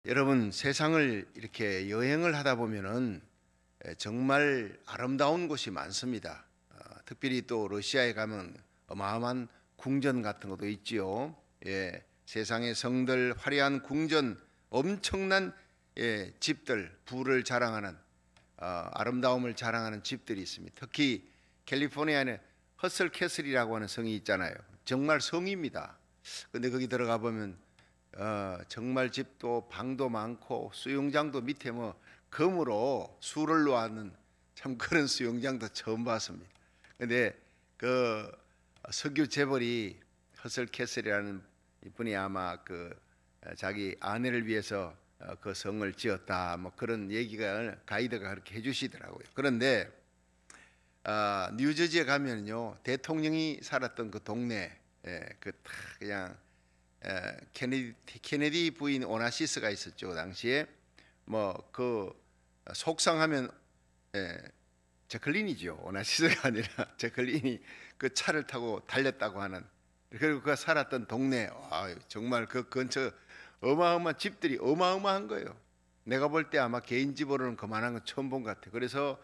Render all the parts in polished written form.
여러분, 세상을 이렇게 여행을 하다 보면은 정말 아름다운 곳이 많습니다. 특별히 또 러시아에 가면 어마어마한 궁전 같은 것도 있지요. 세상의 성들, 화려한 궁전, 엄청난 집들, 부를 자랑하는 아름다움을 자랑하는 집들이 있습니다. 특히 캘리포니아에는 허슬 캐슬이라고 하는 성이 있잖아요. 정말 성입니다. 근데 거기 들어가 보면 정말 집도 방도 많고 수영장도 밑에 뭐 금으로 수를 놓았는 참 그런 수영장도 처음 봤습니다. 근데 그 석유 재벌이 허슬 캐슬이라는 이분이 아마 그 자기 아내를 위해서 그 성을 지었다 뭐 그런 얘기가 가이드가 그렇게 해주시더라고요. 그런데 뉴저지에 가면요 대통령이 살았던 그 동네 그 그냥 케네디 부인 오나시스가 있었죠. 그 당시에 뭐 그 속상하면 제클린이죠. 오나시스가 아니라 제클린이 그 차를 타고 달렸다고 하는, 그리고 그가 살았던 동네 정말 그 근처 어마어마한 집들이 어마어마한 거예요. 내가 볼 때 아마 개인 집으로는 그만한 건 처음 본 것 같아요. 그래서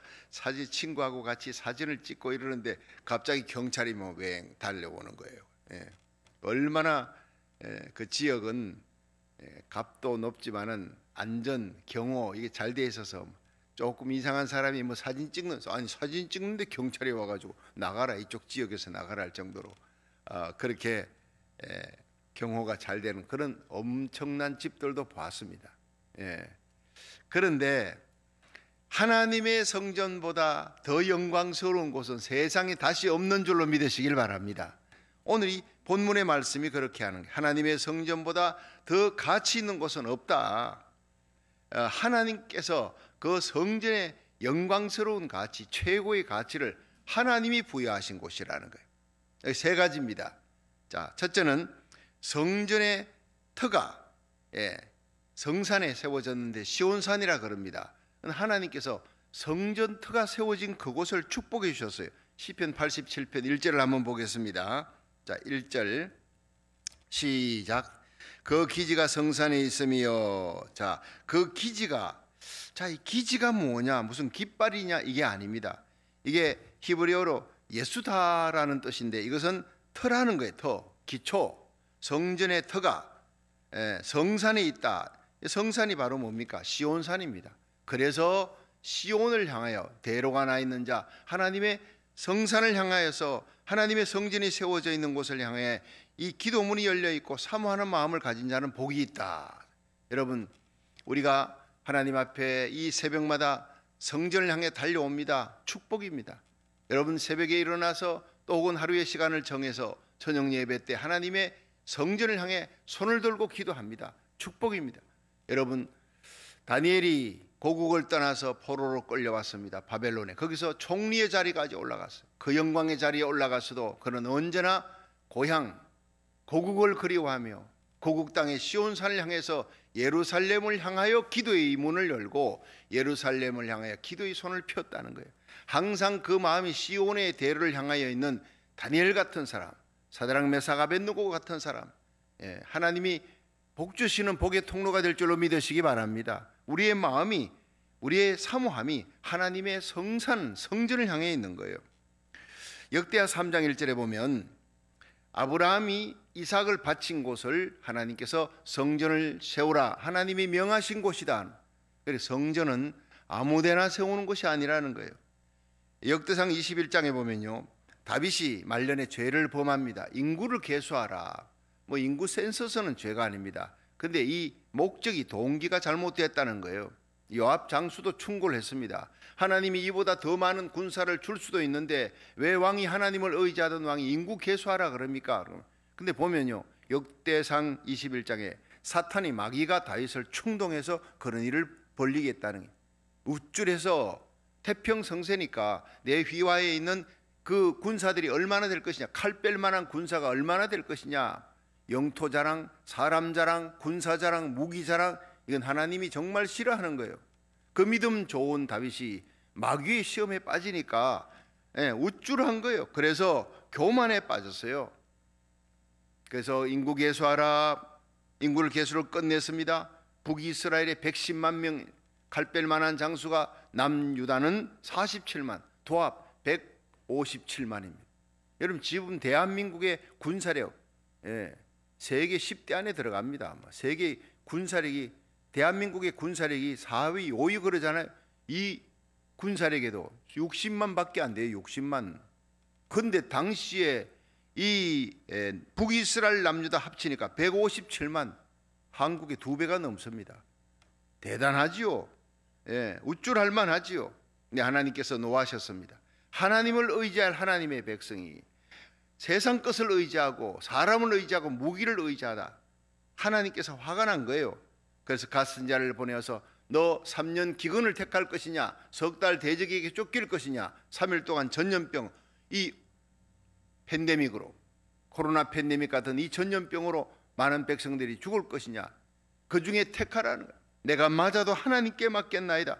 친구하고 같이 사진을 찍고 이러는데 갑자기 경찰이 뭐 웽 달려오는 거예요. 얼마나 그 지역은 값도 높지만은 안전, 경호 이게 잘 돼 있어서 조금 이상한 사람이 뭐 사진 찍는데 경찰이 와가지고 나가라, 이쪽 지역에서 나가라 할 정도로 그렇게 경호가 잘 되는 그런 엄청난 집들도 봤습니다. 그런데 하나님의 성전보다 더 영광스러운 곳은 세상에 다시 없는 줄로 믿으시길 바랍니다. 오늘 이 본문의 말씀이 그렇게 하는 거예요. 하나님의 성전보다 더 가치 있는 곳은 없다. 하나님께서 그 성전의 영광스러운 가치, 최고의 가치를 하나님이 부여하신 곳이라는 거예요. 여기 세 가지입니다. 자, 첫째는 성전의 터가 성산에 세워졌는데 시온산이라 그럽니다. 하나님께서 성전 터가 세워진 그곳을 축복해 주셨어요. 시편 87편 1절을 한번 보겠습니다. 자, 1절 시작. 그 기지가 성산에 있으며, 자, 그 기지가, 이 기지가 뭐냐, 무슨 깃발이냐, 이게 아닙니다. 이게 히브리어로 예수다라는 뜻인데 이것은 터라는 거예요. 터, 기초. 성전의 터가 성산에 있다. 성산이 바로 뭡니까? 시온산입니다. 그래서 시온을 향하여 대로가 나 있는 자, 하나님의 성산을 향하여서 하나님의 성전이 세워져 있는 곳을 향해 이 기도문이 열려 있고 사모하는 마음을 가진 자는 복이 있다. 여러분, 우리가 하나님 앞에 이 새벽마다 성전을 향해 달려옵니다. 축복입니다. 여러분, 새벽에 일어나서 또 혹은 하루의 시간을 정해서 저녁 예배 때 하나님의 성전을 향해 손을 들고 기도합니다. 축복입니다. 여러분, 다니엘이 고국을 떠나서 포로로 끌려왔습니다. 바벨론에. 거기서 총리의 자리까지 올라갔어요. 그 영광의 자리에 올라가서도 그는 언제나 고향, 고국을 그리워하며 고국 땅의 시온산을 향해서 예루살렘을 향하여 기도의 문을 열고 예루살렘을 향하여 기도의 손을 폈다는 거예요. 항상 그 마음이 시온의 대로를 향하여 있는 다니엘 같은 사람, 사드락 메삭 아벳느고 같은 사람, 하나님이 복 주시는 복의 통로가 될 줄로 믿으시기 바랍니다. 우리의 마음이, 우리의 사모함이 하나님의 성산, 성전을 향해 있는 거예요. 역대하 3장 1절에 보면 아브라함이 이삭을 바친 곳을 하나님께서 성전을 세우라, 하나님이 명하신 곳이다. 그래서 성전은 아무데나 세우는 곳이 아니라는 거예요. 역대상 21장에 보면요, 다윗이 말년에 죄를 범합니다. 인구를 계수하라. 뭐 인구 센서스는 죄가 아닙니다. 근데 이 목적이, 동기가 잘못됐다는 거예요. 요압 장수도 충고를 했습니다. 하나님이 이보다 더 많은 군사를 줄 수도 있는데 왜 왕이, 하나님을 의지하던 왕이 인구 계수하라 그럽니까? 근데 보면요, 역대상 21장에 사탄이, 마귀가 다윗을 충동해서 그런 일을 벌리겠다는 거예요. 우쭐해서 태평성세니까 내 휘하에 있는 그 군사들이 얼마나 될 것이냐, 칼 뺄 만한 군사가 얼마나 될 것이냐, 영토 자랑, 사람 자랑, 군사 자랑, 무기 자랑, 이건 하나님이 정말 싫어하는 거예요. 그 믿음 좋은 다윗이 마귀의 시험에 빠지니까 우쭐한 거예요. 그래서 교만에 빠졌어요. 그래서 인구 계수하라, 인구를 계수로 끝냈습니다. 북이스라엘에 110만 명 갈뺄 만한 장수가 남유다는 47만, 도합 157만입니다. 여러분 지금 대한민국의 군사력 세계 10대 안에 들어갑니다. 세계 군사력이 대한민국의 군사력이 4위, 5위 그러잖아요. 이 군사력에도 60만 밖에 안 돼요. 60만. 근데 당시에 이 북이스라엘 남유다 합치니까 157만, 한국의 2배가 넘습니다. 대단하지요. 우쭐할 만하지요. 근데 하나님께서 노하셨습니다. 하나님을 의지할 하나님의 백성이 세상 것을 의지하고 사람을 의지하고 무기를 의지하다. 하나님께서 화가 난 거예요. 그래서 갓 선지자를 보내어서 너 3년 기근을 택할 것이냐, 석 달 대적에게 쫓길 것이냐, 3일 동안 전염병, 이 팬데믹으로, 코로나 팬데믹 같은 이 전염병으로 많은 백성들이 죽을 것이냐, 그 중에 택하라는 거예요. 내가 맞아도 하나님께 맡겠나이다.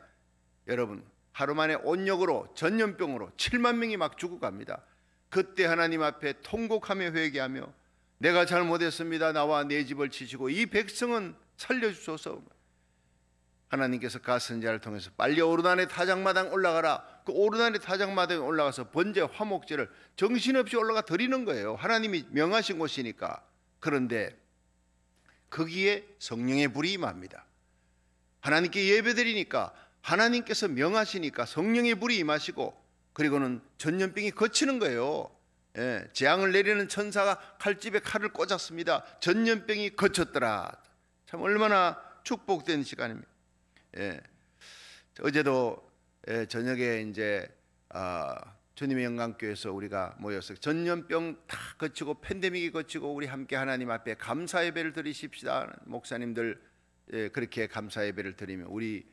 여러분 하루 만에 온역으로 전염병으로 7만 명이 막 죽어갑니다. 그때 하나님 앞에 통곡하며 회개하며 내가 잘못했습니다. 나와 내 집을 치시고 이 백성은 살려주소서. 하나님께서 갓 선지자를 통해서 빨리 오르단의 타작마당 올라가라. 그 오르단의 타작마당에 올라가서 번제 화목제를 정신없이 올라가 드리는 거예요. 하나님이 명하신 곳이니까. 그런데 거기에 성령의 불이 임합니다. 하나님께 예배드리니까, 하나님께서 명하시니까 성령의 불이 임하시고, 그리고는 전염병이 거치는 거예요. 재앙을 내리는 천사가 칼집에 칼을 꽂았습니다. 전염병이 거쳤더라. 참 얼마나 축복된 시간입니다. 어제도 저녁에 이제 주님의 영광교회에서 우리가 모여서 전염병 다 거치고 팬데믹이 거치고 우리 함께 하나님 앞에 감사 예배를 드리십시다. 목사님들 그렇게 감사 예배를 드리며 우리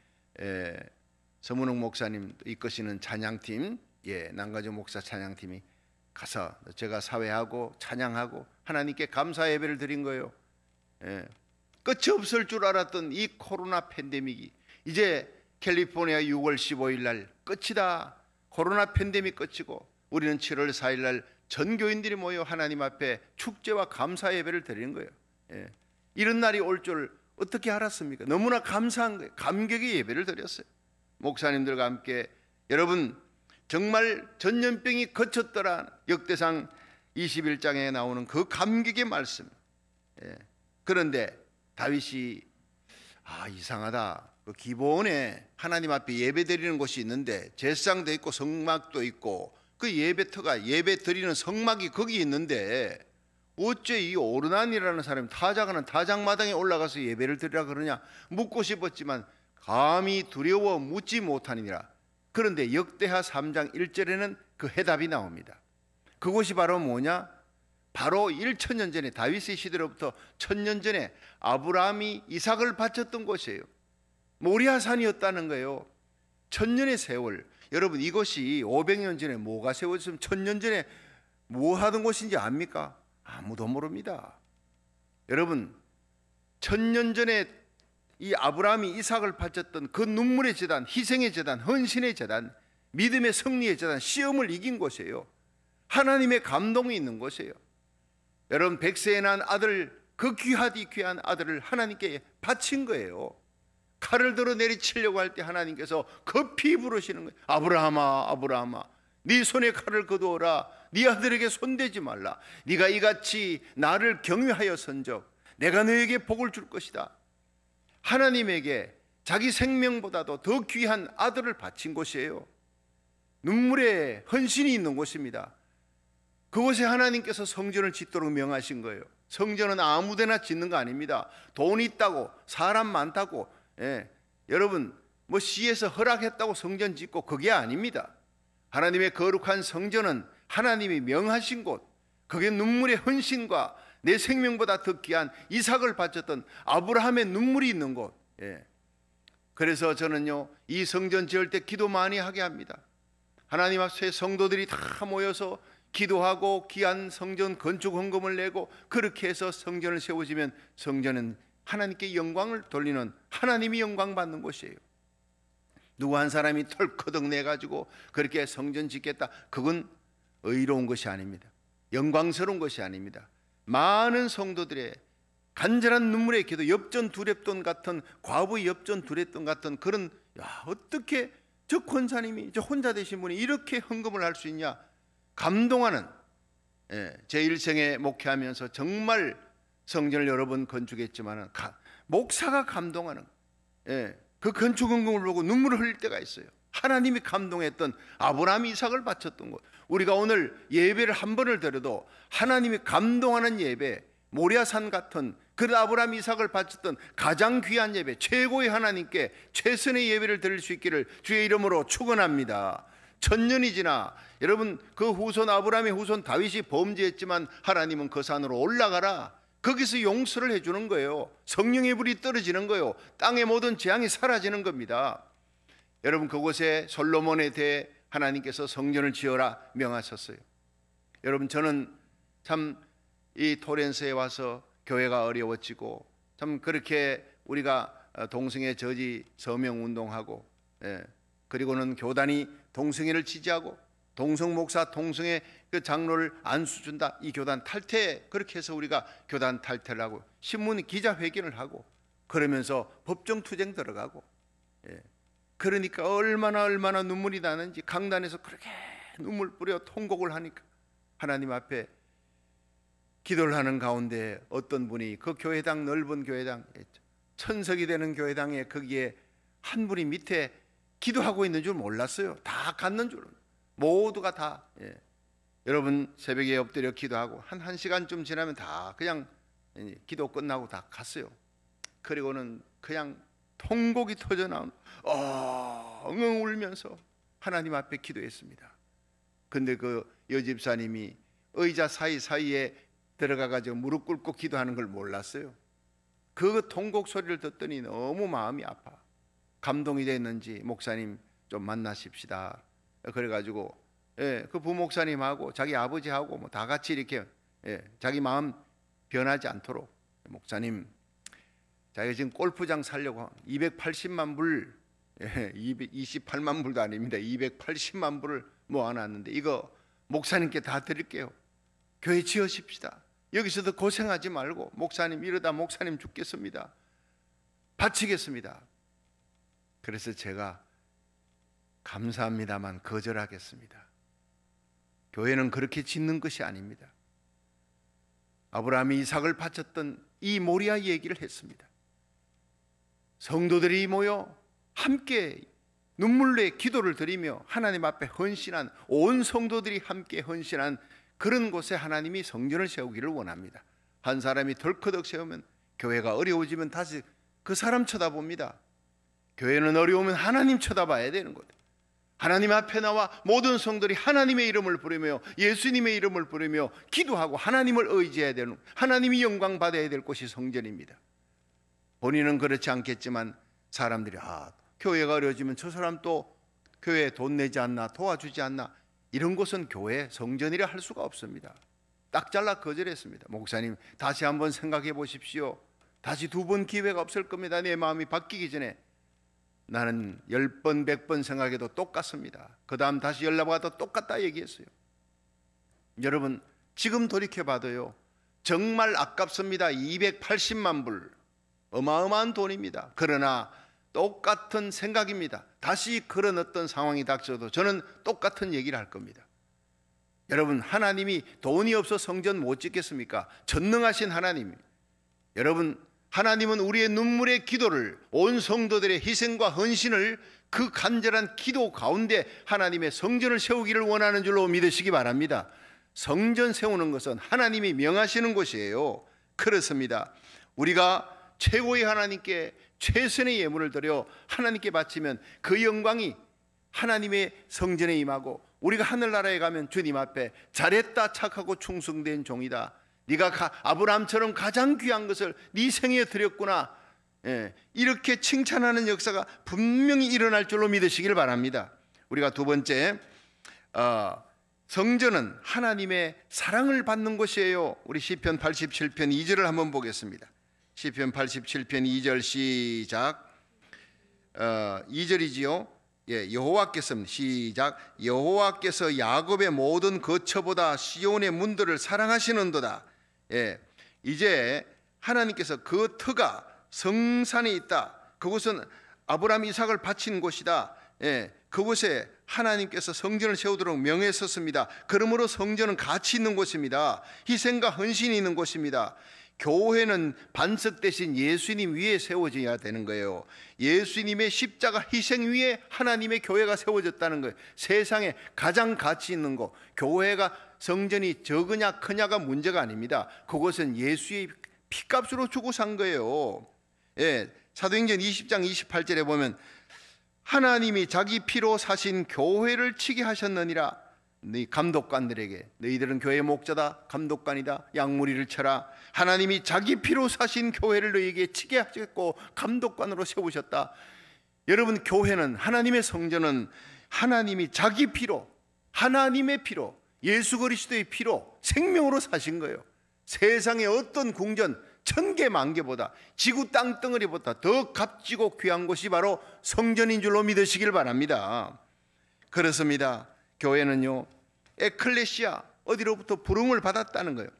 서문욱 목사님 이끄시는 찬양팀, 남가주 목사 찬양팀이 가서 제가 사회하고 찬양하고 하나님께 감사 예배를 드린 거예요. 끝이 없을 줄 알았던 이 코로나 팬데믹이 이제 캘리포니아 6월 15일 날 끝이다. 코로나 팬데믹 끝이고 우리는 7월 4일 날 전 교인들이 모여 하나님 앞에 축제와 감사 예배를 드리는 거예요. 이런 날이 올 줄 어떻게 알았습니까? 너무나 감사한 거예요. 감격의 예배를 드렸어요. 목사님들과 함께 여러분 정말 전염병이 거쳤더라. 역대상 21장에 나오는 그 감격의 말씀. 그런데 다윗이 이상하다. 그 기본에 하나님 앞에 예배 드리는 곳이 있는데 제사장도 있고 성막도 있고 그 예배터가 예배 드리는 성막이 거기 있는데 어째 이 오르난이라는 사람이 타작하는 타작마당에 올라가서 예배를 드리라 그러냐 묻고 싶었지만 감히 두려워 묻지 못하니라. 그런데 역대하 3장 1절에는 그 해답이 나옵니다. 그곳이 바로 뭐냐? 바로 1000년 전에 다윗의 시대로부터 1000년 전에 아브라함이 이삭을 바쳤던 곳이에요. 모리아산이었다는 거예요. 1000년의 세월. 여러분 이것이 500년 전에 뭐가 세워졌으면 1000년 전에 뭐 하던 곳인지 압니까? 아무도 모릅니다. 여러분 1000년 전에 이 아브라함이 이삭을 바쳤던 그 눈물의 제단, 희생의 제단, 헌신의 제단, 믿음의 승리의 제단, 시험을 이긴 곳이에요. 하나님의 감동이 있는 곳이에요. 여러분 100세에 난 아들, 그 귀하디 귀한 아들을 하나님께 바친 거예요. 칼을 들어 내리치려고 할 때 하나님께서 급히 부르시는 거예요. 아브라함아, 아브라함아, 네 손에 칼을 거두어라. 네 아들에게 손대지 말라. 네가 이같이 나를 경외하여선적 내가 너에게 복을 줄 것이다. 하나님에게 자기 생명보다도 더 귀한 아들을 바친 곳이에요. 눈물의 헌신이 있는 곳입니다. 그곳에 하나님께서 성전을 짓도록 명하신 거예요. 성전은 아무데나 짓는 거 아닙니다. 돈 있다고 사람 많다고 여러분 뭐 시에서 허락했다고 성전 짓고 그게 아닙니다. 하나님의 거룩한 성전은 하나님이 명하신 곳, 그게 눈물의 헌신과 내 생명보다 더 귀한 이삭을 바쳤던 아브라함의 눈물이 있는 곳. 그래서 저는요 이 성전 지을 때 기도 많이 하게 합니다. 하나님 앞에 성도들이 다 모여서 기도하고 귀한 성전 건축 헌금을 내고 그렇게 해서 성전을 세워지면 성전은 하나님께 영광을 돌리는, 하나님이 영광 받는 곳이에요. 누구 한 사람이 털커덕 내가지고 그렇게 성전 짓겠다, 그건 의로운 것이 아닙니다. 영광스러운 것이 아닙니다. 많은 성도들의 간절한 눈물의 기도, 엽전두렙돈 같은, 과부의 엽전두렙돈 같은 그런, 어떻게 저 권사님이, 저 혼자 되신 분이 이렇게 헌금을 할 수 있냐, 감동하는, 제 일생에 목회하면서 정말 성전을 여러 번 건축했지만 목사가 감동하는, 그 건축 헌금을 보고 눈물을 흘릴 때가 있어요. 하나님이 감동했던 아브라함, 이삭을 바쳤던 것, 우리가 오늘 예배를 한 번을 드려도 하나님이 감동하는 예배, 모리아산 같은 그 아브라함, 이삭을 바쳤던 가장 귀한 예배, 최고의 하나님께 최선의 예배를 드릴 수 있기를 주의 이름으로 축원합니다. 천년이 지나 여러분, 그 후손 아브라함의 후손 다윗이 범죄했지만 하나님은 그 산으로 올라가라, 거기서 용서를 해주는 거예요. 성령의 불이 떨어지는 거예요. 땅의 모든 재앙이 사라지는 겁니다. 여러분, 그곳에 솔로몬에 대해 하나님께서 성전을 지어라 명하셨어요. 여러분, 저는 참 이 토렌스에 와서 교회가 어려워지고, 참 그렇게 우리가 동성애 저지 서명 운동하고, 그리고는 교단이 동성애를 지지하고 동성 목사 동성애 그 장로를 안수 준다, 이 교단 탈퇴, 그렇게 해서 우리가 교단 탈퇴를 하고 신문 기자회견을 하고 그러면서 법정 투쟁 들어가고, 그러니까 얼마나 눈물이 나는지, 강단에서 그렇게 눈물 뿌려 통곡을 하니까 하나님 앞에 기도를 하는 가운데 어떤 분이 그 교회당, 넓은 교회당, 천석이 되는 교회당에 거기에 한 분이 밑에 기도하고 있는 줄 몰랐어요. 다 갔는 줄, 모두가 다, 여러분 새벽에 엎드려 기도하고 한 시간쯤 지나면 다 그냥 기도 끝나고 다 갔어요. 그리고는 그냥 통곡이 터져 나오는, 엉엉 울면서 하나님 앞에 기도했습니다. 근데 그 여집사님이 의자 사이사이에 들어가가지고 무릎 꿇고 기도하는 걸 몰랐어요. 그 통곡 소리를 듣더니 너무 마음이 아파. 감동이 됐는지 목사님 좀 만나십시다. 그래가지고 그 부목사님하고 자기 아버지하고 뭐 다 같이 이렇게 자기 마음 변하지 않도록, 목사님 자기가 지금 골프장 살려고 280만 불, 228만 불도 아닙니다. 280만 불을 모아놨는데 이거 목사님께 다 드릴게요. 교회 지으십시다. 여기서도 고생하지 말고, 목사님 이러다 목사님 죽겠습니다. 바치겠습니다. 그래서 제가 감사합니다만 거절하겠습니다. 교회는 그렇게 짓는 것이 아닙니다. 아브라함이 이삭을 바쳤던 이 모리아 얘기를 했습니다. 성도들이 모여 함께 눈물로 기도를 드리며 하나님 앞에 헌신한, 온 성도들이 함께 헌신한 그런 곳에 하나님이 성전을 세우기를 원합니다. 한 사람이 덜커덕 세우면, 교회가 어려워지면 다시 그 사람 쳐다봅니다. 교회는 어려우면 하나님 쳐다봐야 되는 거예요. 하나님 앞에 나와 모든 성도들이 하나님의 이름을 부르며 예수님의 이름을 부르며 기도하고 하나님을 의지해야 되는, 하나님이 영광 받아야 될 곳이 성전입니다. 본인은 그렇지 않겠지만 사람들이 교회가 어려워지면 저 사람 또 교회에 돈 내지 않나, 도와주지 않나, 이런 곳은 교회 성전이라 할 수가 없습니다. 딱 잘라 거절했습니다. 목사님 다시 한번 생각해 보십시오. 다시 2번 기회가 없을 겁니다. 내 마음이 바뀌기 전에. 나는 10번 100번 생각해도 똑같습니다. 그 다음 다시 연락받아도 똑같다 얘기했어요. 여러분 지금 돌이켜봐도요, 정말 아깝습니다. 280만 불, 어마어마한 돈입니다. 그러나 똑같은 생각입니다. 다시 그런 어떤 상황이 닥쳐도 저는 똑같은 얘기를 할 겁니다. 여러분, 하나님이 돈이 없어 성전 못 짓겠습니까? 전능하신 하나님, 여러분 하나님은 우리의 눈물의 기도를, 온 성도들의 희생과 헌신을 그 간절한 기도 가운데 하나님의 성전을 세우기를 원하는 줄로 믿으시기 바랍니다. 성전 세우는 것은 하나님이 명하시는 것이에요. 그렇습니다. 우리가 최고의 하나님께 최선의 예물을 드려 하나님께 바치면 그 영광이 하나님의 성전에 임하고, 우리가 하늘나라에 가면 주님 앞에 잘했다 착하고 충성된 종이다, 네가 아브라함처럼 가장 귀한 것을 네 생에 드렸구나, 이렇게 칭찬하는 역사가 분명히 일어날 줄로 믿으시길 바랍니다. 우리가 두 번째, 성전은 하나님의 사랑을 받는 곳이에요. 우리 시편 87편 2절을 한번 보겠습니다. 시편 87편 2절 시작. 2절이지요. 여호와께서, 시작. 여호와께서 야곱의 모든 거처보다 시온의 문들을 사랑하시는도다. 이제 하나님께서 그 터가 성산에 있다. 그곳은 아브라함 이삭을 바친 곳이다. 그곳에 하나님께서 성전을 세우도록 명했었습니다. 그러므로 성전은 가치 있는 곳입니다. 희생과 헌신이 있는 곳입니다. 교회는 반석 대신 예수님 위에 세워져야 되는 거예요. 예수님의 십자가 희생 위에 하나님의 교회가 세워졌다는 거예요. 세상에 가장 가치 있는 곳. 교회가 성전이 적으냐 크냐가 문제가 아닙니다. 그것은 예수의 피값으로 주고 산 거예요. 사도행전 20장 28절에 보면 하나님이 자기 피로 사신 교회를 치게 하셨느니라. 너희 감독관들에게 너희들은 교회의 목자다, 감독관이다, 양무리를 쳐라. 하나님이 자기 피로 사신 교회를 너희에게 치게 하셨고 감독관으로 세우셨다. 여러분, 교회는, 하나님의 성전은 하나님이 자기 피로, 하나님의 피로, 예수 그리스도의 피로 생명으로 사신 거예요. 세상의 어떤 궁전 1000개 만개보다, 지구 땅덩어리보다 더 값지고 귀한 곳이 바로 성전인 줄로 믿으시길 바랍니다. 그렇습니다. 교회는요, 에클레시아, 어디로부터 부름을 받았다는 거예요.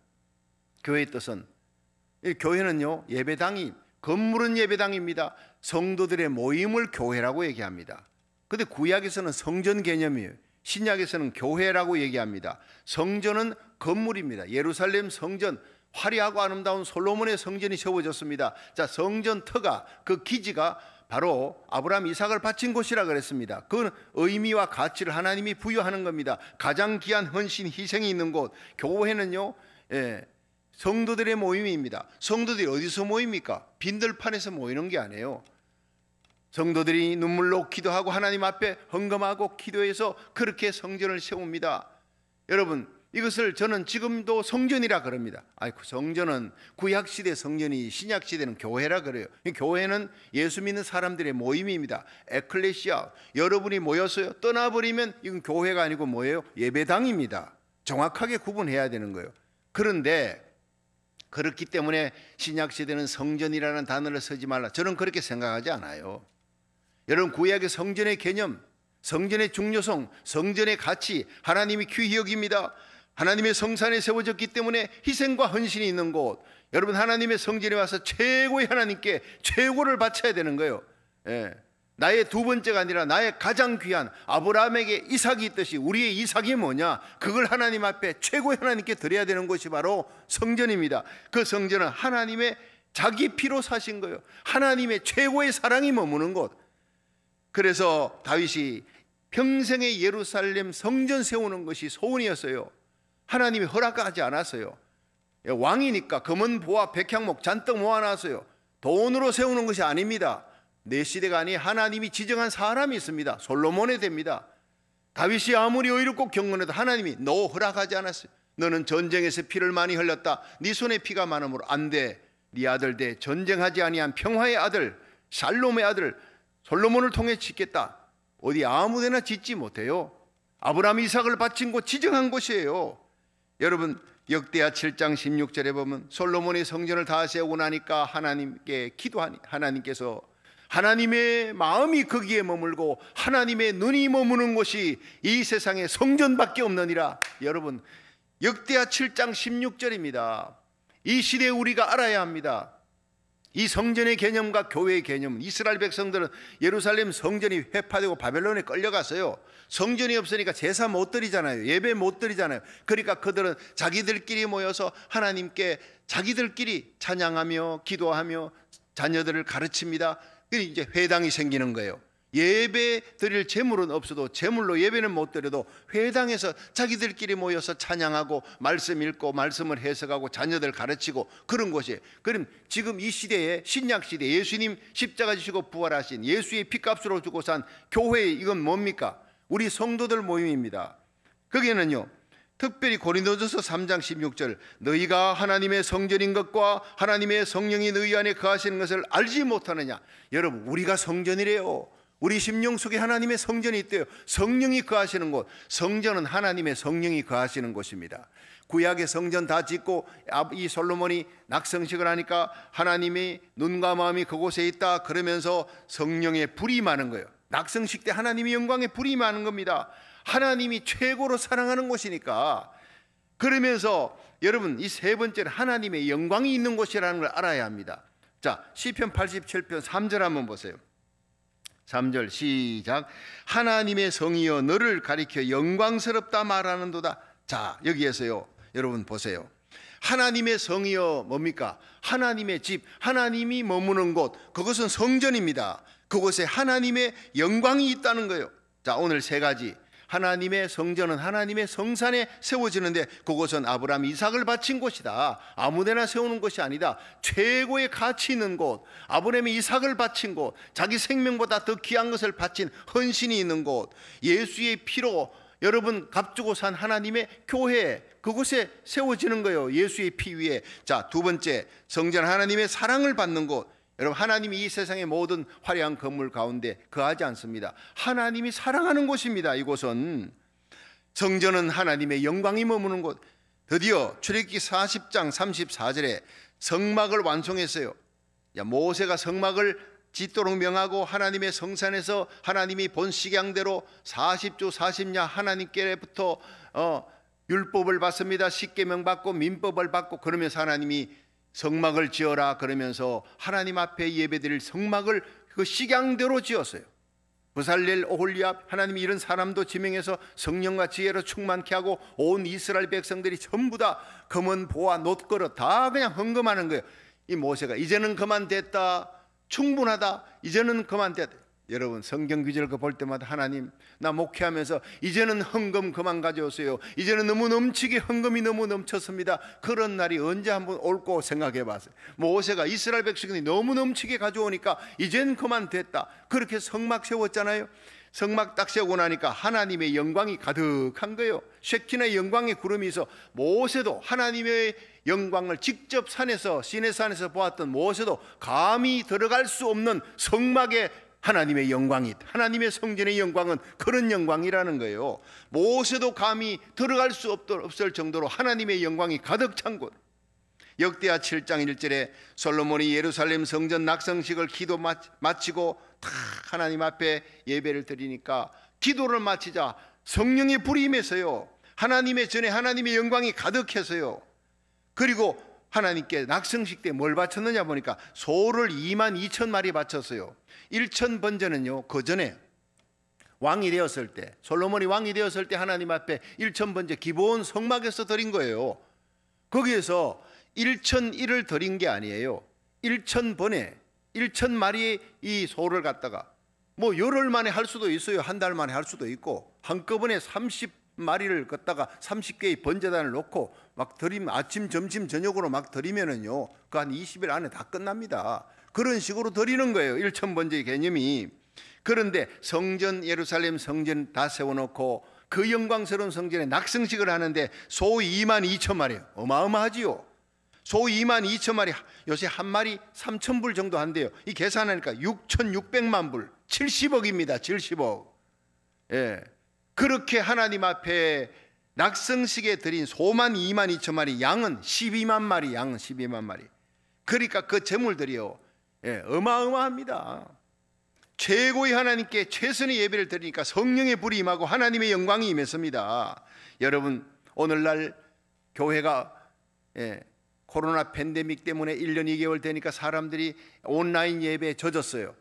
교회의 뜻은, 교회는요, 예배당이, 건물은 예배당입니다. 성도들의 모임을 교회라고 얘기합니다. 근데 구약에서는 성전 개념이에요. 신약에서는 교회라고 얘기합니다. 성전은 건물입니다. 예루살렘 성전, 화려하고 아름다운 솔로몬의 성전이 세워졌습니다. 자, 성전 터가, 그 기지가 바로 아브라함 이삭을 바친 곳이라 그랬습니다. 그 의미와 가치를 하나님이 부여하는 겁니다. 가장 귀한 헌신, 희생이 있는 곳. 교회는요, 성도들의 모임입니다. 성도들이 어디서 모입니까? 빈들판에서 모이는 게 아니에요. 성도들이 눈물로 기도하고 하나님 앞에 헌금하고 기도해서 그렇게 성전을 세웁니다. 여러분, 이것을 저는 지금도 성전이라 그럽니다. 성전은 구약시대 성전이, 신약시대는 교회라 그래요. 교회는 예수 믿는 사람들의 모임입니다. 에클레시아, 여러분이 모여서 떠나버리면 이건 교회가 아니고 뭐예요? 예배당입니다. 정확하게 구분해야 되는 거예요. 그런데 그렇기 때문에 신약시대는 성전이라는 단어를 쓰지 말라, 저는 그렇게 생각하지 않아요. 여러분, 구약의 성전의 개념, 성전의 중요성, 성전의 가치, 하나님이 귀히 여깁니다. 하나님의 성산에 세워졌기 때문에 희생과 헌신이 있는 곳. 여러분, 하나님의 성전에 와서 최고의 하나님께 최고를 바쳐야 되는 거예요. 나의 두 번째가 아니라 나의 가장 귀한, 아브라함에게 이삭이 있듯이 우리의 이삭이 뭐냐, 그걸 하나님 앞에 최고의 하나님께 드려야 되는 것이 바로 성전입니다. 그 성전은 하나님의 자기 피로 사신 거예요. 하나님의 최고의 사랑이 머무는 곳. 그래서 다윗이 평생의 예루살렘 성전 세우는 것이 소원이었어요. 하나님이 허락하지 않았어요. 왕이니까 금은 보화 백향목 잔뜩 모아놨어요. 돈으로 세우는 것이 아닙니다. 내 시대가 아니, 하나님이 지정한 사람이 있습니다. 솔로몬의 대입니다. 다윗이 아무리 의롭고 경건해도 하나님이 너 허락하지 않았어요. 너는 전쟁에서 피를 많이 흘렸다. 네 손에 피가 많으므로 안 돼. 네 아들 대 전쟁하지 아니한 평화의 아들, 살롬의 아들 솔로몬을 통해 짓겠다. 어디 아무데나 짓지 못해요. 아브라함 이삭을 바친 곳, 지정한 곳이에요. 여러분, 역대하 7장 16절에 보면 솔로몬이 성전을 다 세우고 나니까 하나님께 기도하니 하나님께서, 하나님의 마음이 거기에 머물고 하나님의 눈이 머무는 곳이 이 세상에 성전밖에 없느니라. 여러분, 역대하 7장 16절입니다. 이 시대에 우리가 알아야 합니다. 이 성전의 개념과 교회의 개념은, 이스라엘 백성들은 예루살렘 성전이 회파되고 바벨론에 끌려갔어요. 성전이 없으니까 제사 못 드리잖아요. 예배 못 드리잖아요. 그러니까 그들은 자기들끼리 모여서 하나님께 자기들끼리 찬양하며 기도하며 자녀들을 가르칩니다. 이제 회당이 생기는 거예요. 예배 드릴 재물은 없어도, 재물로 예배는 못 드려도 회당에서 자기들끼리 모여서 찬양하고 말씀 읽고 말씀을 해석하고 자녀들 가르치고 그런 곳이에요. 그럼 지금 이 시대에, 신약 시대, 예수님 십자가 지시고 부활하신 예수의 피값으로 주고 산 교회, 이건 뭡니까? 우리 성도들 모임입니다. 거기에는요, 특별히 고린도전서 3장 16절, 너희가 하나님의 성전인 것과 하나님의 성령이 너희 안에 거하시는 것을 알지 못하느냐. 여러분, 우리가 성전이래요. 우리 심령 속에 하나님의 성전이 있대요. 성령이 거하시는 곳. 성전은 하나님의 성령이 거하시는 곳입니다. 구약의 성전 다 짓고 이 솔로몬이 낙성식을 하니까 하나님이 눈과 마음이 그곳에 있다 그러면서 성령의 불이 임하는 거예요. 낙성식 때 하나님의 영광의 불이 임하는 겁니다. 하나님이 최고로 사랑하는 곳이니까. 그러면서 여러분 이 세 번째는 하나님의 영광이 있는 곳이라는 걸 알아야 합니다. 자, 시편 87편 3절 한번 보세요. 3절 시작. 하나님의 성이여 너를 가리켜 영광스럽다 말하는도다. 자, 여기에서요 여러분 보세요. 하나님의 성이여 뭡니까? 하나님의 집, 하나님이 머무는 곳, 그것은 성전입니다. 그곳에 하나님의 영광이 있다는 거예요. 자, 오늘 세 가지. 하나님의 성전은 하나님의 성산에 세워지는데 그곳은 아브라함 이삭을 바친 곳이다. 아무데나 세우는 곳이 아니다. 최고의 가치 있는 곳, 아브라함이 이삭을 바친 곳, 자기 생명보다 더 귀한 것을 바친 헌신이 있는 곳, 예수의 피로 여러분 값주고 산 하나님의 교회, 그곳에 세워지는 거예요. 예수의 피 위에. 자, 두 번째, 성전 하나님의 사랑을 받는 곳. 여러분 하나님이 이 세상의 모든 화려한 건물 가운데 거하지 않습니다. 하나님이 사랑하는 곳입니다. 이곳은 성전은 하나님의 영광이 머무는 곳. 드디어 출애굽기 40장 34절에 성막을 완성했어요. 모세가 성막을 짓도록 명하고 하나님의 성산에서 하나님이 본 식양대로 40주 40야 하나님께로부터 율법을 받습니다. 십계명 받고 민법을 받고 그러면서 하나님이 성막을 지어라 그러면서 하나님 앞에 예배드릴 성막을 그 식양대로 지었어요. 부살렐 오홀리압 하나님이 이런 사람도 지명해서 성령과 지혜로 충만케 하고 온 이스라엘 백성들이 전부 다 검은 보와 놋거릇 다 그냥 헌금하는 거예요. 이 모세가 이제는 그만됐다, 충분하다, 이제는 그만됐다. 여러분 성경 구절을 볼 때마다 하나님 나 목회하면서 이제는 헌금 그만 가져오세요. 이제는 너무 넘치게 헌금이 너무 넘쳤습니다. 그런 날이 언제 한번 올고 생각해 봤어요. 모세가 이스라엘 백성이 너무 넘치게 가져오니까 이젠 그만 됐다. 그렇게 성막 세웠잖아요. 성막 딱 세우고 나니까 하나님의 영광이 가득한 거예요. 쉐키나의 영광의 구름이 있어 모세도 하나님의 영광을 직접 산에서 시내산에서 보았던 모세도 감히 들어갈 수 없는 성막에 하나님의 영광이, 하나님의 성전의 영광은 그런 영광이라는 거예요. 모세도 감히 들어갈 수 없을 정도로 하나님의 영광이 가득 찬 곳. 역대하 7장 1절에 솔로몬이 예루살렘 성전 낙성식을 기도 마치고 다 하나님 앞에 예배를 드리니까 기도를 마치자 성령의 불이 임해서요 하나님의 전에 하나님의 영광이 가득해서요. 그리고 하나님께 낙성식 때 뭘 바쳤느냐 보니까 소를 22,000마리 바쳤어요. 1,000번제는요 그 전에 왕이 되었을 때, 솔로몬이 왕이 되었을 때 하나님 앞에 1,000번제 기본 성막에서 드린 거예요. 거기에서 1,001을 드린 게 아니에요. 1,000번에 1,000마리의 이 소를 갖다가 뭐 열흘 만에 할 수도 있어요. 한 달 만에 할 수도 있고 한꺼번에 30마리를 걷다가 30개의 번제단을 놓고 막 드리면 아침 점심 저녁으로 막 드리면은요 그 한 20일 안에 다 끝납니다. 그런 식으로 드리는 거예요. 1,000번제의 개념이. 그런데 성전 예루살렘 성전 다 세워놓고 그 영광스러운 성전에 낙성식을 하는데 소 22,000마리 어마어마하지요. 소 22,000마리 요새 한 마리 3,000불 정도 한대요. 이 계산하니까 6,600만 불 70억입니다. 70억. 예. 그렇게 하나님 앞에 낙성식에 드린 소만 22,000마리, 양은 12만 마리, 양은 12만 마리. 그러니까 그 제물들이요 어마어마합니다. 최고의 하나님께 최선의 예배를 드리니까 성령의 불이 임하고 하나님의 영광이 임했습니다. 여러분 오늘날 교회가 코로나 팬데믹 때문에 1년 2개월 되니까 사람들이 온라인 예배에 젖었어요.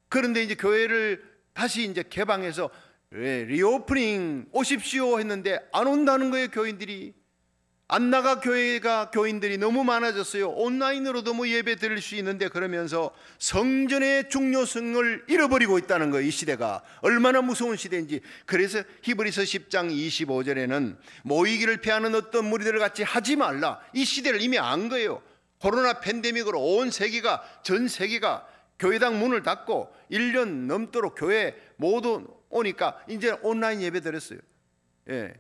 그런데 이제 교회를 다시 이제 개방해서 리오프닝 오십시오 했는데 안 온다는 거예요. 교인들이 안 나가 교인들이 너무 많아졌어요. 온라인으로도 뭐 예배 드릴 수 있는데 그러면서 성전의 중요성을 잃어버리고 있다는 거예요. 이 시대가 얼마나 무서운 시대인지. 그래서 히브리서 10장 25절에는 모이기를 피하는 어떤 무리들을 같이 하지 말라. 이 시대를 이미 안 거예요. 코로나 팬데믹으로 온 세계가 전 세계가 교회당 문을 닫고 1년 넘도록 교회 모두 오니까 이제 온라인 예배 드렸어요.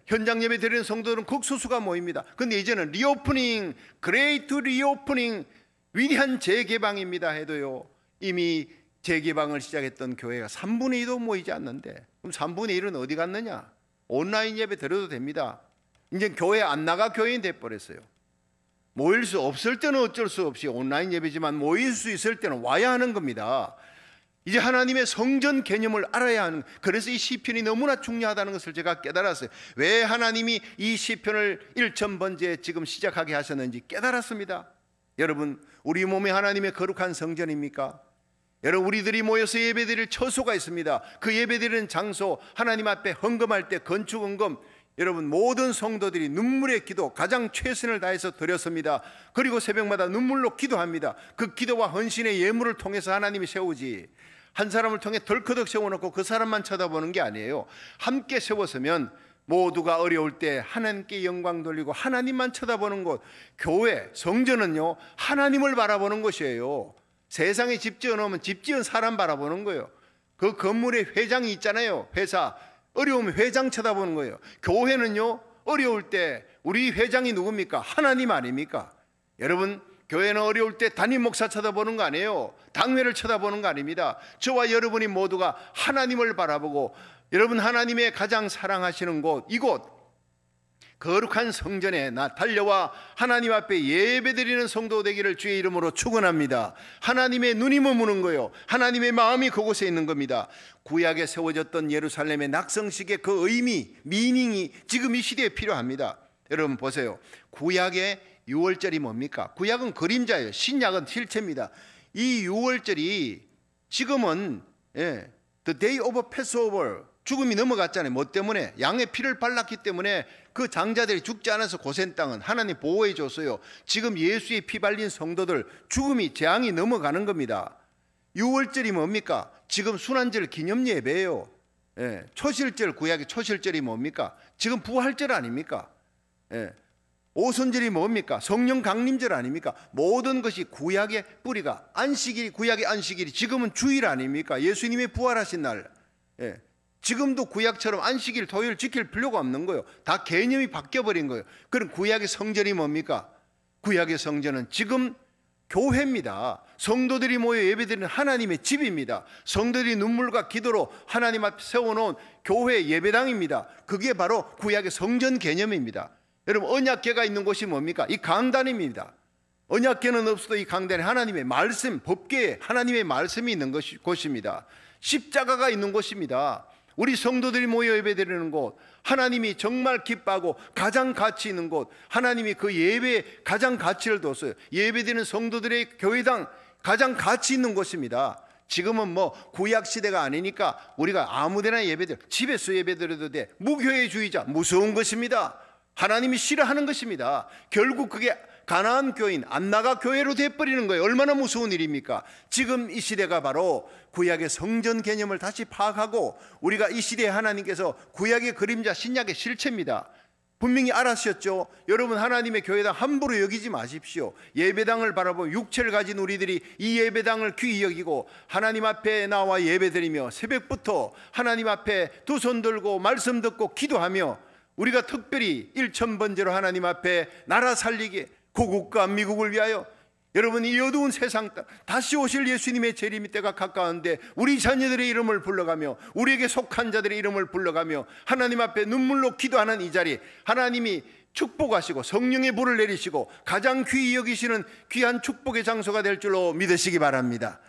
현장 예배 드리는 성도들은 극소수가 모입니다. 근데 이제는 리오프닝, 그레이트 리오프닝, 위대한 재개방입니다 해도요 이미 재개방을 시작했던 교회가 3분의 2도 모이지 않는데 그럼 3분의 1은 어디 갔느냐? 온라인 예배 드려도 됩니다. 이제 교회 안 나가 교회인 돼버렸어요. 모일 수 없을 때는 어쩔 수 없이 온라인 예배지만 모일 수 있을 때는 와야 하는 겁니다. 이제 하나님의 성전 개념을 알아야 하는, 그래서 이 시편이 너무나 중요하다는 것을 제가 깨달았어요. 왜 하나님이 이 시편을 1000번째 지금 시작하게 하셨는지 깨달았습니다. 여러분, 우리 몸이 하나님의 거룩한 성전입니까? 여러분, 우리들이 모여서 예배드릴 처소가 있습니다. 그 예배드리는 장소, 하나님 앞에 헌금할 때 건축 헌금, 여러분 모든 성도들이 눈물의 기도 가장 최선을 다해서 드렸습니다. 그리고 새벽마다 눈물로 기도합니다. 그 기도와 헌신의 예물을 통해서 하나님이 세우지, 한 사람을 통해 덜커덕 세워놓고 그 사람만 쳐다보는 게 아니에요. 함께 세웠으면 모두가 어려울 때 하나님께 영광 돌리고 하나님만 쳐다보는 곳, 교회, 성전은요 하나님을 바라보는 곳이에요. 세상에 집 지어놓으면 집 지은 사람 바라보는 거예요. 그 건물에 회장이 있잖아요. 회사 어려우면 회장 쳐다보는 거예요. 교회는요 어려울 때 우리 회장이 누굽니까? 하나님 아닙니까? 여러분, 교회는 어려울 때 담임 목사 쳐다보는 거 아니에요. 당회를 쳐다보는 거 아닙니다. 저와 여러분이 모두가 하나님을 바라보고, 여러분 하나님의 가장 사랑하시는 곳, 이곳 거룩한 성전에 나 달려와 하나님 앞에 예배드리는 성도 되기를 주의 이름으로 축원합니다. 하나님의 눈이 머무는 거예요. 하나님의 마음이 그곳에 있는 겁니다. 구약에 세워졌던 예루살렘의 낙성식의 그 의미, 미닝이 지금 이 시대에 필요합니다. 여러분 보세요. 구약의 6월절이 뭡니까? 구약은 그림자예요. 신약은 실체입니다. 이 6월절이 지금은 The Day of Passover, 죽음이 넘어갔잖아요. 뭐 때문에? 양의 피를 발랐기 때문에 그 장자들이 죽지 않아서 고센 땅은 하나님 보호해 줬어요. 지금 예수의 피 발린 성도들 죽음이 재앙이 넘어가는 겁니다. 6월절이 뭡니까? 지금 순환절 기념 예배예요. 초실절, 구약의 초실절이 뭡니까? 지금 부활절 아닙니까? 오순절이 뭡니까? 성령 강림절 아닙니까? 모든 것이 구약의 뿌리가, 안식일이 구약의 안식일이 지금은 주일 아닙니까? 예수님이 부활하신 날. 지금도 구약처럼 안식일, 토요일 지킬 필요가 없는 거예요. 다 개념이 바뀌어버린 거예요. 그럼 구약의 성전이 뭡니까? 구약의 성전은 지금 교회입니다. 성도들이 모여 예배드리는 하나님의 집입니다. 성도들이 눈물과 기도로 하나님 앞에 세워놓은 교회 예배당입니다. 그게 바로 구약의 성전 개념입니다. 여러분, 언약궤가 있는 곳이 뭡니까? 이 강단입니다. 언약궤는 없어도 이 강단에 하나님의 말씀, 법궤에 하나님의 말씀이 있는 곳입니다. 십자가가 있는 곳입니다. 우리 성도들이 모여 예배드리는 곳, 하나님이 정말 기뻐하고 가장 가치 있는 곳, 하나님이 그 예배에 가장 가치를 뒀어요. 예배드리는 성도들의 교회당 가장 가치 있는 곳입니다. 지금은 뭐 구약 시대가 아니니까 우리가 아무데나 예배드려, 집에서 예배드려도 돼. 무교회주의자, 무서운 것입니다. 하나님이 싫어하는 것입니다. 결국 그게 가나안 교인, 안나가 교회로 돼버리는 거예요. 얼마나 무서운 일입니까? 지금 이 시대가 바로 구약의 성전 개념을 다시 파악하고, 우리가 이 시대에 하나님께서 구약의 그림자, 신약의 실체입니다. 분명히 알았었죠. 여러분, 하나님의 교회당 함부로 여기지 마십시오. 예배당을 바라보고 육체를 가진 우리들이 이 예배당을 귀히 여기고 하나님 앞에 나와 예배드리며 새벽부터 하나님 앞에 두 손 들고 말씀 듣고 기도하며, 우리가 특별히 1000번째로 하나님 앞에 나라 살리기, 고국과 미국을 위하여, 여러분 이 어두운 세상 다시 오실 예수님의 재림의 때가 가까운데 우리 자녀들의 이름을 불러가며 우리에게 속한 자들의 이름을 불러가며 하나님 앞에 눈물로 기도하는 이 자리, 하나님이 축복하시고 성령의 불을 내리시고 가장 귀히 여기시는 귀한 축복의 장소가 될 줄로 믿으시기 바랍니다.